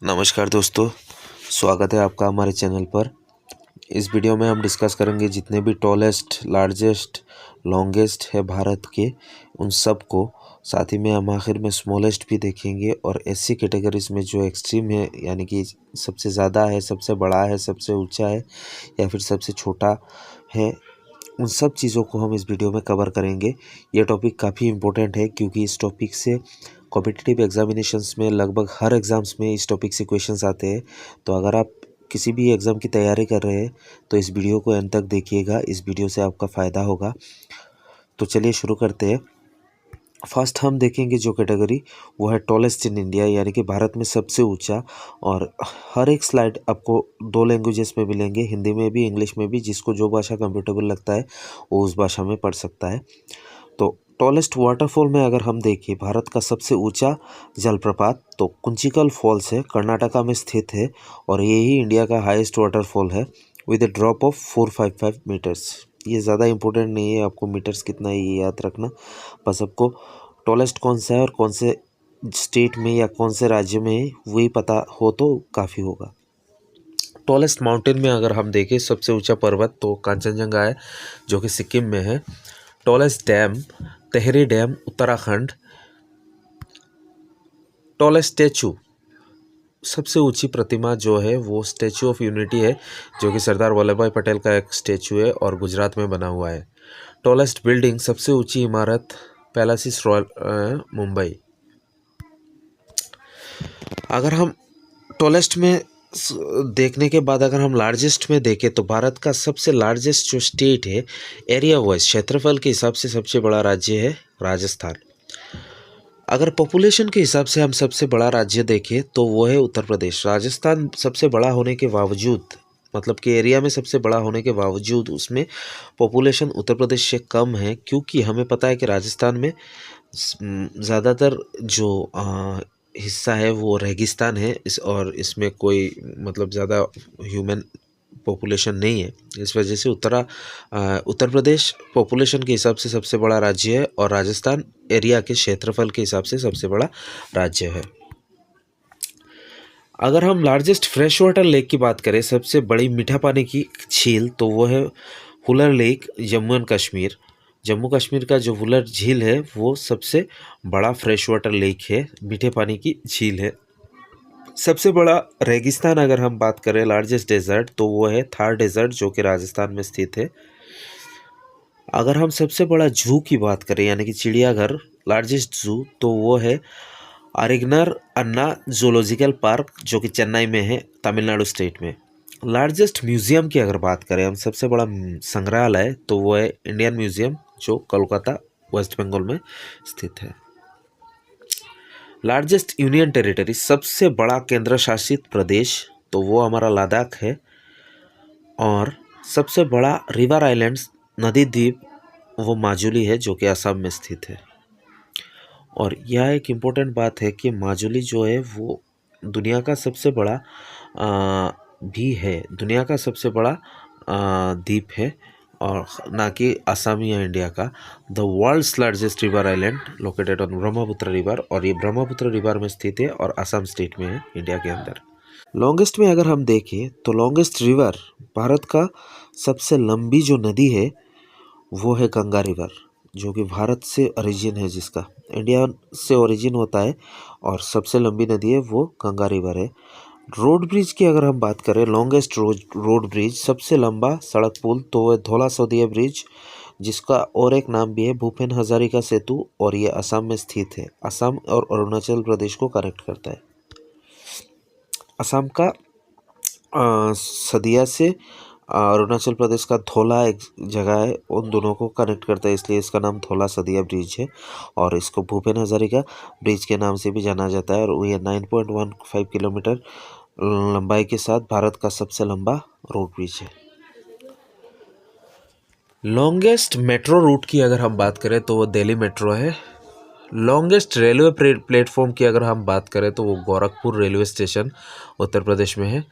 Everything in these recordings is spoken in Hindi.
नमस्कार दोस्तों, स्वागत है आपका हमारे चैनल पर। इस वीडियो में हम डिस्कस करेंगे जितने भी टॉलेस्ट, लार्जेस्ट, लॉन्गेस्ट है भारत के, उन सब को। साथ ही में हम आखिर में स्मॉलेस्ट भी देखेंगे और ऐसी कैटेगरीज में जो एक्सट्रीम है, यानी कि सबसे ज़्यादा है, सबसे बड़ा है, सबसे ऊंचा है या फिर सबसे छोटा है, उन सब चीज़ों को हम इस वीडियो में कवर करेंगे। ये टॉपिक काफ़ी इम्पोर्टेंट है क्योंकि इस टॉपिक से कॉम्पिटिटिव एग्जामिनेशंस में लगभग हर एग्ज़ाम्स में इस टॉपिक से क्वेश्चंस आते हैं। तो अगर आप किसी भी एग्ज़ाम की तैयारी कर रहे हैं तो इस वीडियो को एंड तक देखिएगा, इस वीडियो से आपका फ़ायदा होगा। तो चलिए शुरू करते हैं। फर्स्ट हम देखेंगे जो कैटेगरी, वो है टॉलेस्ट इन इंडिया, यानी कि भारत में सबसे ऊंचा। और हर एक स्लाइड आपको 2 लैंग्वेजेस में मिलेंगे, हिंदी में भी, इंग्लिश में भी। जिसको जो भाषा कंफर्टेबल लगता है वो उस भाषा में पढ़ सकता है। तो टॉलेस्ट वाटरफॉल में अगर हम देखें, भारत का सबसे ऊंचा जलप्रपात तो कुंचिकल फॉल्स है, कर्नाटका में स्थित है और यही इंडिया का हाईएस्ट वाटरफॉल है with a drop of 455 metres. ये ज़्यादा इंपॉर्टेंट नहीं है आपको मीटर्स कितना है ये याद रखना, बस आपको टॉलेस्ट कौन सा है और कौन से स्टेट में या कौन से राज्य में है वही पता हो तो काफ़ी होगा। टॉलेस्ट माउंटेन में अगर हम देखें, सबसे ऊंचा पर्वत तो कांचनजंगा है जो कि सिक्किम में है। Tallest dam Tehri dam Uttarakhand. Tallest statue, सबसे ऊंची प्रतिमा जो है वो स्टैचू ऑफ यूनिटी है जो कि सरदार वल्लभ भाई पटेल का एक स्टैचू है और गुजरात में बना हुआ है। टॉलेस्ट बिल्डिंग, सबसे ऊंची इमारत पैलेसिस रॉयल मुंबई। अगर हम टॉलेस्ट में देखने के बाद अगर हम लार्जेस्ट में देखें तो भारत का सबसे लार्जेस्ट जो स्टेट है, एरिया वाइज क्षेत्रफल के हिसाब से सबसे बड़ा राज्य है राजस्थान। अगर पॉपुलेशन के हिसाब से हम सबसे बड़ा राज्य देखें तो वो है उत्तर प्रदेश। राजस्थान सबसे बड़ा होने के बावजूद, मतलब कि एरिया में सबसे बड़ा होने के बावजूद, उसमें पॉपुलेशन उत्तर प्रदेश से कम है क्योंकि हमें पता है कि राजस्थान में ज़्यादातर जो हिस्सा है वो रेगिस्तान है और इसमें कोई मतलब ज़्यादा ह्यूमन पॉपुलेशन नहीं है। इस वजह से उत्तर प्रदेश पॉपुलेशन के हिसाब से सबसे बड़ा राज्य है और राजस्थान एरिया के क्षेत्रफल के हिसाब से सबसे बड़ा राज्य है। अगर हम लार्जेस्ट फ्रेश वाटर लेक की बात करें, सबसे बड़ी मीठा पानी की झील, तो वो है वुलर लेक, जम्मू एंड कश्मीर। जम्मू कश्मीर का जो वुलर झील है वो सबसे बड़ा फ्रेश वाटर लेक है, मीठे पानी की झील है। सबसे बड़ा रेगिस्तान अगर हम बात करें, लार्जेस्ट डेजर्ट, तो वो है थार डेजर्ट जो कि राजस्थान में स्थित है। अगर हम सबसे बड़ा जू की बात करें, यानी कि चिड़ियाघर, लार्जेस्ट जू, तो वो है अरिगनर अन्ना जूलॉजिकल पार्क जो कि चेन्नई में है, तमिलनाडु स्टेट में। लार्जेस्ट म्यूज़ियम की अगर बात करें हम, सबसे बड़ा संग्रहालय, तो वो है इंडियन म्यूज़ियम जो कोलकाता, वेस्ट बंगाल में स्थित है। लार्जेस्ट यूनियन टेरिटरी, सबसे बड़ा केंद्र शासित प्रदेश, तो वो हमारा लद्दाख है। और सबसे बड़ा रिवर आइलैंड्स, नदी द्वीप, वो माजुली है जो कि असम में स्थित है। और यह एक इम्पोर्टेंट बात है कि माजुली जो है वो दुनिया का सबसे बड़ा भी है, दुनिया का सबसे बड़ा द्वीप है और ना कि असम या इंडिया का। The world's largest river island located on Brahmaputra river, और ये ब्रह्मपुत्र रिवर में स्थित है और असम स्टेट में है, इंडिया के अंदर। लॉन्गेस्ट में अगर हम देखें तो लॉन्गेस्ट रिवर, भारत का सबसे लंबी जो नदी है वो है गंगा रिवर, जो कि भारत से ओरिजिन है, जिसका इंडिया से ओरिजिन होता है और सबसे लंबी नदी है वो गंगा रिवर है। रोड ब्रिज की अगर हम बात करें, लॉन्गेस्ट रोड ब्रिज, सबसे लंबा सड़क पुल, तो वो धौला सौदिया ब्रिज, जिसका और एक नाम भी है भूपेन हजारिका सेतु, और ये असम में स्थित है। असम और अरुणाचल प्रदेश को कनेक्ट करता है। असम का सदिया से अरुणाचल प्रदेश का धौला एक जगह है, उन दोनों को कनेक्ट करता है, इसलिए इसका नाम धौला सदिया ब्रिज है। और इसको भूपेन हजारिका ब्रिज के नाम से भी जाना जाता है। और ये 9.15 किलोमीटर लंबाई के साथ भारत का सबसे लंबा रोड ब्रिज है। लॉन्गेस्ट मेट्रो रूट की अगर हम बात करें तो वो दिल्ली मेट्रो है। लॉन्गेस्ट रेलवे प्लेटफॉर्म की अगर हम बात करें तो वो गोरखपुर रेलवे स्टेशन उत्तर प्रदेश में है।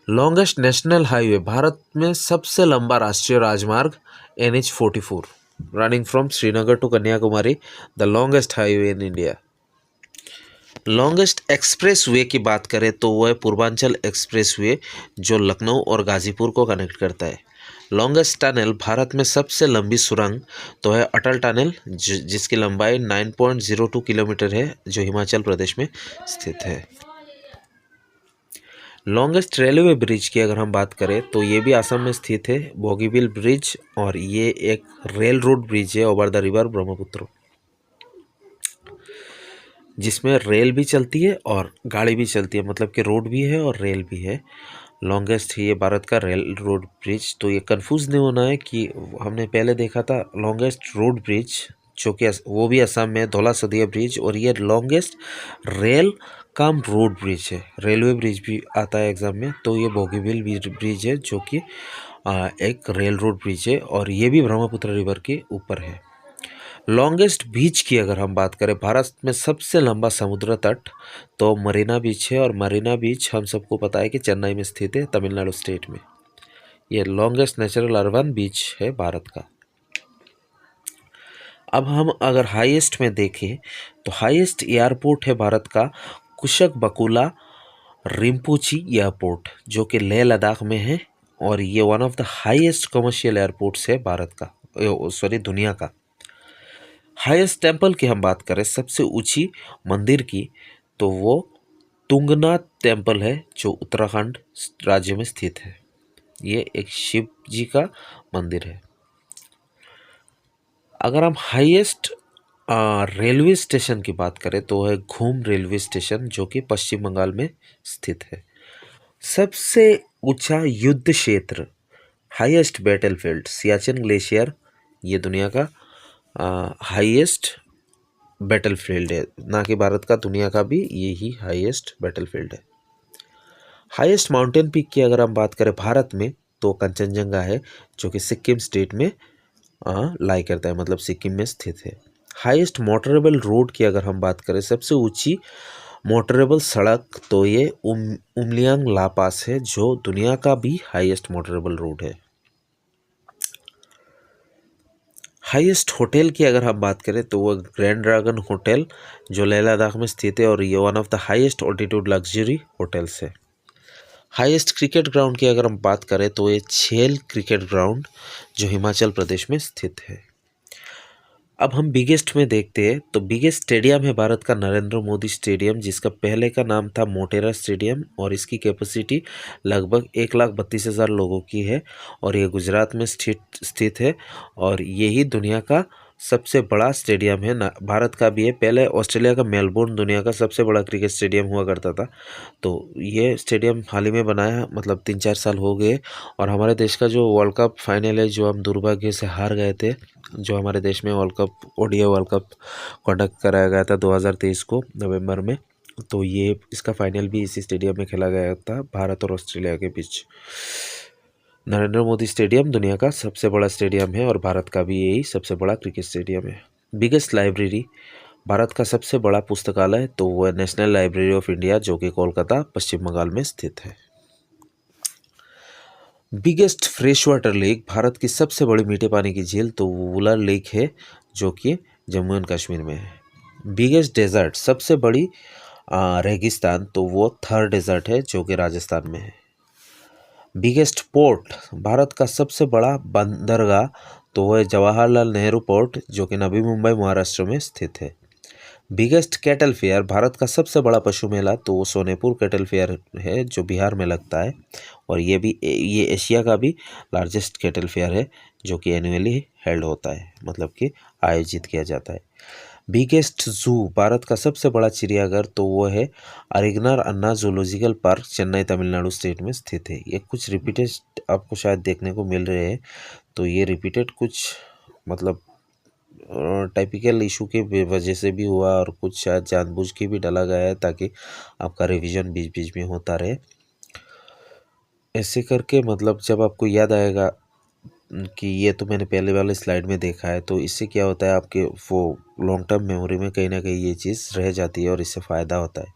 लॉन्गेस्ट नेशनल हाईवे, भारत में सबसे लंबा राष्ट्रीय राजमार्ग NH44 running from Srinagar to Kanyakumari, the longest highway in India. Longest expressway की बात करें तो वो है पूर्वांचल एक्सप्रेस वे, जो लखनऊ और गाज़ीपुर को कनेक्ट करता है। लॉन्गेस्ट टनल, भारत में सबसे लंबी सुरंग तो है अटल टनल, जिसकी लंबाई 9.02 किलोमीटर है, जो हिमाचल प्रदेश में स्थित है। लॉन्गेस्ट रेलवे ब्रिज की अगर हम बात करें तो ये भी असम में स्थित है, बोगीबिल ब्रिज, और ये एक रेल रोड ब्रिज है ओवर द रिवर ब्रह्मपुत्र, जिसमें रेल भी चलती है और गाड़ी भी चलती है, मतलब कि रोड भी है और रेल भी है। लॉन्गेस्ट है ये भारत का रेल रोड ब्रिज। तो ये कंफ्यूज नहीं होना है कि हमने पहले देखा था लॉन्गेस्ट रोड ब्रिज, जो कि वो भी असम में धौला सदिया ब्रिज, और ये longest rail cum road bridge है। रेलवे ब्रिज भी आता है एग्जाम में, तो ये बोगीबिल ब्रिज है, जो कि एक रेल रोड ब्रिज है, और ये भी ब्रह्मपुत्र रिवर के ऊपर है। लॉन्गेस्ट बीच की अगर हम बात करें, भारत में सबसे लंबा समुद्र तट तो मरीना बीच है, और मरीना बीच हम सबको पता है कि चेन्नई में स्थित है, तमिलनाडु स्टेट में। ये लॉन्गेस्ट नेचुरल अर्बन बीच है भारत का। अब हम अगर हाईएस्ट में देखें तो हाईएस्ट एयरपोर्ट है भारत का कुशक बकुला रिम्पोची एयरपोर्ट, जो कि लेह लद्दाख में है, और ये one of the highest commercial airports है भारत का, सॉरी दुनिया का। हाईएस्ट टेम्पल की हम बात करें, सबसे ऊंची मंदिर की, तो वो तुंगनाथ टेम्पल है, जो उत्तराखंड राज्य में स्थित है। ये एक शिव जी का मंदिर है। अगर हम हाईएस्ट रेलवे स्टेशन की बात करें तो है घूम रेलवे स्टेशन, जो कि पश्चिम बंगाल में स्थित है। सबसे ऊंचा युद्ध क्षेत्र, हाईएस्ट बैटलफील्ड, सियाचिन ग्लेशियर, ये दुनिया का हाईएस्ट बैटलफील्ड है, ना कि भारत का, दुनिया का भी यही हाईएस्ट बैटलफील्ड है। हाईएस्ट माउंटेन पीक की अगर हम बात करें भारत में तो कंचनजंगा है, जो कि सिक्किम स्टेट में लाई करता है, मतलब सिक्किम में स्थित है। हाईएस्ट मोटरेबल रोड की अगर हम बात करें, सबसे ऊंची मोटरेबल सड़क तो ये उमलियांग ला पास है, जो दुनिया का भी हाईएस्ट मोटरेबल रोड है। हाईएस्ट होटल की अगर हम बात करें तो वो ग्रैंड ड्रैगन होटल, जो लेह लद्दाख में स्थित है, और ये one of the highest altitude luxury hotels है। हाईएस्ट क्रिकेट ग्राउंड की अगर हम बात करें तो ये छेल क्रिकेट ग्राउंड, जो हिमाचल प्रदेश में स्थित है। अब हम बिगेस्ट में देखते हैं तो बिगेस्ट स्टेडियम है भारत का नरेंद्र मोदी स्टेडियम, जिसका पहले का नाम था मोटेरा स्टेडियम, और इसकी कैपेसिटी लगभग 1,32,000 लोगों की है, और ये गुजरात में स्थित है, और यही दुनिया का सबसे बड़ा स्टेडियम है। भारत का भी है। पहले ऑस्ट्रेलिया का मेलबोर्न दुनिया का सबसे बड़ा क्रिकेट स्टेडियम हुआ करता था, तो ये स्टेडियम हाल ही में बनाया, मतलब 3-4 साल हो गए। और हमारे देश का जो वर्ल्ड कप फाइनल है, जो हम दुर्भाग्य से हार गए थे, जो हमारे देश में world cup ODI world cup conduct कराया गया था 2023 को नवंबर में, तो ये इसका फाइनल भी इसी स्टेडियम में खेला गया था, भारत और ऑस्ट्रेलिया के बीच। नरेंद्र मोदी स्टेडियम दुनिया का सबसे बड़ा स्टेडियम है, और भारत का भी यही सबसे बड़ा क्रिकेट स्टेडियम है। बिगेस्ट लाइब्रेरी, भारत का सबसे बड़ा पुस्तकालय तो वह नेशनल लाइब्रेरी ऑफ इंडिया, जो कि कोलकाता पश्चिम बंगाल में स्थित है। Biggest fresh water lake, Bharat की सबसे बड़ी मीठे पानी की झील तो वुलर लेक है, जो कि जम्मू एंड कश्मीर में है। बिगेस्ट डेजर्ट, सबसे बड़ी रेगिस्तान तो वो थर डेजर्ट है, जो कि राजस्थान में है। बिगेस्ट पोर्ट, भारत का सबसे बड़ा बंदरगाह तो वह जवाहरलाल नेहरू पोर्ट, जो कि नवी मुंबई महाराष्ट्र में स्थित है। बिगेस्ट कैटल फेयर, भारत का सबसे बड़ा पशु मेला तो वो सोनेपुर कैटल फेयर है, जो बिहार में लगता है, और ये एशिया का भी लार्जेस्ट कैटल फेयर है, जो कि एनुअली हेल्ड होता है, मतलब कि आयोजित किया जाता है। बिगेस्ट जू, भारत का सबसे बड़ा चिड़ियाघर तो वो है अरिगनार अन्ना जूलॉजिकल पार्क, चेन्नई तमिलनाडु स्टेट में स्थित है। ये कुछ रिपीटेड आपको शायद देखने को मिल रहे हैं, तो ये रिपीटेड कुछ मतलब टाइपिकल इशू के वजह से भी हुआ, और कुछ शायद जानबूझ के भी डाला गया है, ताकि आपका रिवीजन बीच बीच में होता रहे। ऐसे करके मतलब जब आपको याद आएगा कि ये तो मैंने पहले वाले स्लाइड में देखा है, तो इससे क्या होता है, आपके वो लॉन्ग टर्म मेमोरी में कहीं ना कहीं ये चीज़ रह जाती है, और इससे फ़ायदा होता है।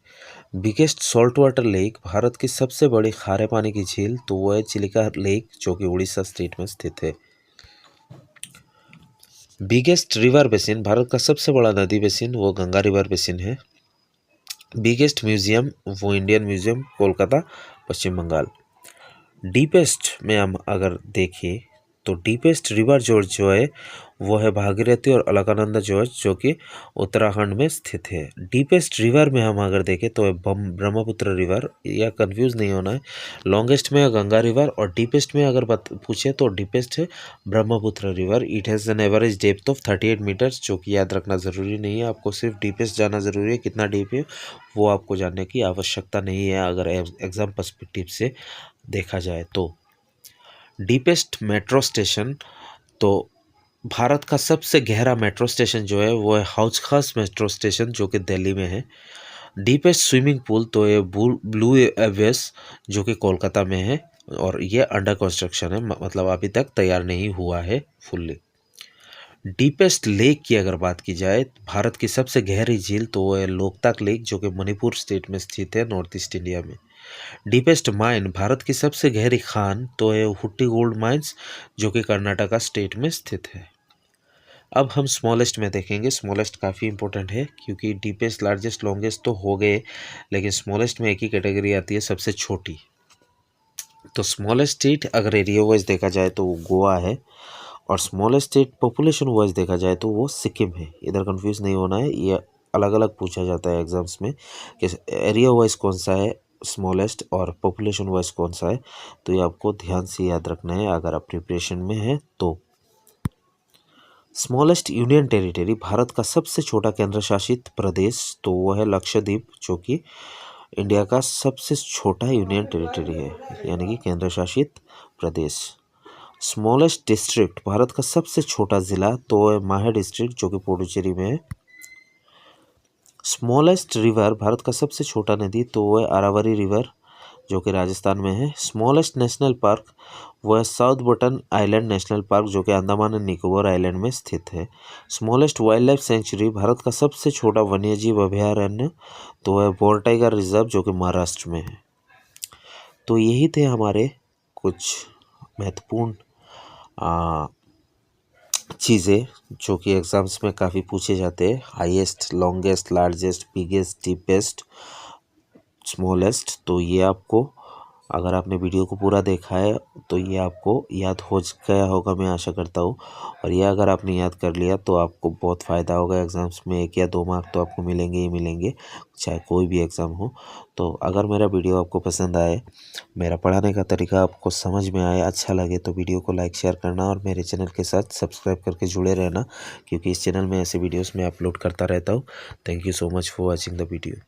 Biggest salt water lake, Bharat की सबसे बड़ी खारे पानी की झील तो वो है चिलिका लेक, जो कि उड़ीसा स्टेट में स्थित है। बिगेस्ट रिवर बेसिन, भारत का सबसे बड़ा नदी बेसिन वो गंगा रिवर बेसिन है। बिगेस्ट म्यूजियम वो इंडियन म्यूजियम कोलकाता पश्चिम बंगाल। डीपेस्ट में हम अगर देखें तो डीपेस्ट रिवर जॉर्ज जो है वो है भागीरथी और अलकनंदा जॉर्ज जो कि उत्तराखंड में स्थित है। डीपेस्ट रिवर में हम अगर देखें तो है ब्रह्मपुत्र रिवर, या कंफ्यूज नहीं होना है। लॉन्गेस्ट में है गंगा रिवर और डीपेस्ट में अगर पूछे तो डीपेस्ट है Brahmaputra river. It has an average depth of 38 metres, जो कि याद रखना ज़रूरी नहीं है, आपको सिर्फ डीपेस्ट जाना ज़रूरी है। कितना डीप है वो आपको जानने की आवश्यकता नहीं है अगर एग्ज़ाम पर्सपेक्टिव से देखा जाए तो। डीपेस्ट मेट्रो स्टेशन, तो भारत का सबसे गहरा मेट्रो स्टेशन जो है वो है हौज खास मेट्रो स्टेशन जो कि दिल्ली में है। डीपेस्ट स्विमिंग पूल तो ये ब्लू एवेस जो कि कोलकाता में है और ये अंडर कंस्ट्रक्शन है, मतलब अभी तक तैयार नहीं हुआ है फुल्ली। डीपेस्ट लेक की अगर बात की जाए, भारत की सबसे गहरी झील तो वो है लोकताक लेक जो कि मणिपुर स्टेट में स्थित है, नॉर्थ ईस्ट इंडिया में। डीपेस्ट माइन, भारत की सबसे गहरी खान तो है हुट्टी गोल्ड माइंस जो कि कर्नाटका स्टेट में स्थित है। अब हम स्मॉलेस्ट में देखेंगे। स्मॉलेस्ट काफ़ी इंपॉर्टेंट है क्योंकि डीपेस्ट लार्जेस्ट लॉन्गेस्ट तो हो गए, लेकिन स्मॉलेस्ट में एक ही कैटेगरी आती है, सबसे छोटी। तो स्मॉलेस्ट स्टेट अगर एरिया वाइज देखा जाए तो वो गोवा है, और स्मॉलेस्ट स्टेट पॉपुलेशन वाइज देखा जाए तो वो सिक्किम है। इधर कंफ्यूज नहीं होना है, ये अलग अलग पूछा जाता है एग्जाम्स में कि एरिया वाइज कौन सा है स्मॉलेस्ट और पॉपुलेशन वाइज कौन सा है, तो ये आपको ध्यान से याद रखना है अगर आप प्रिपरेशन में हैं तो। स्मॉलेस्ट यूनियन टेरिटरी, भारत का सबसे छोटा केंद्र शासित प्रदेश तो वो है लक्षद्वीप जो कि इंडिया का सबसे छोटा यूनियन टेरिटरी है, यानी कि केंद्र शासित प्रदेश। स्मॉलेस्ट डिस्ट्रिक्ट, भारत का सबसे छोटा ज़िला तो है माहे डिस्ट्रिक्ट जो कि पुडुचेरी में है। स्मॉलेस्ट रिवर, भारत का सबसे छोटा नदी तो वो है अरावरी रिवर जो कि राजस्थान में है। स्मॉलेस्ट नेशनल पार्क वो है south button island national park जो कि अंडमान एंड निकोबार आइलैंड में स्थित है। Smallest wild life sanctuary, Bharat का सबसे छोटा वन्यजीव अभयारण्य तो है बोर टाइगर रिजर्व जो कि महाराष्ट्र में है। तो यही थे हमारे कुछ महत्वपूर्ण चीज़ें जो कि एग्ज़ाम्स में काफ़ी पूछे जाते हैं। Highest, longest, largest, biggest, deepest, smallest. तो ये आपको, अगर आपने वीडियो को पूरा देखा है तो ये आपको याद हो गया होगा, मैं आशा करता हूँ। और ये अगर आपने याद कर लिया तो आपको बहुत फ़ायदा होगा एग्ज़ाम्स में। 1 या 2 मार्क तो आपको मिलेंगे ही मिलेंगे, चाहे कोई भी एग्ज़ाम हो। तो अगर मेरा वीडियो आपको पसंद आए, मेरा पढ़ाने का तरीका आपको समझ में आए, अच्छा लगे, तो वीडियो को लाइक शेयर करना और मेरे चैनल के साथ सब्सक्राइब करके जुड़े रहना, क्योंकि इस चैनल में ऐसे वीडियोज़ मैं अपलोड करता रहता हूँ। Thank you so much for watching the video.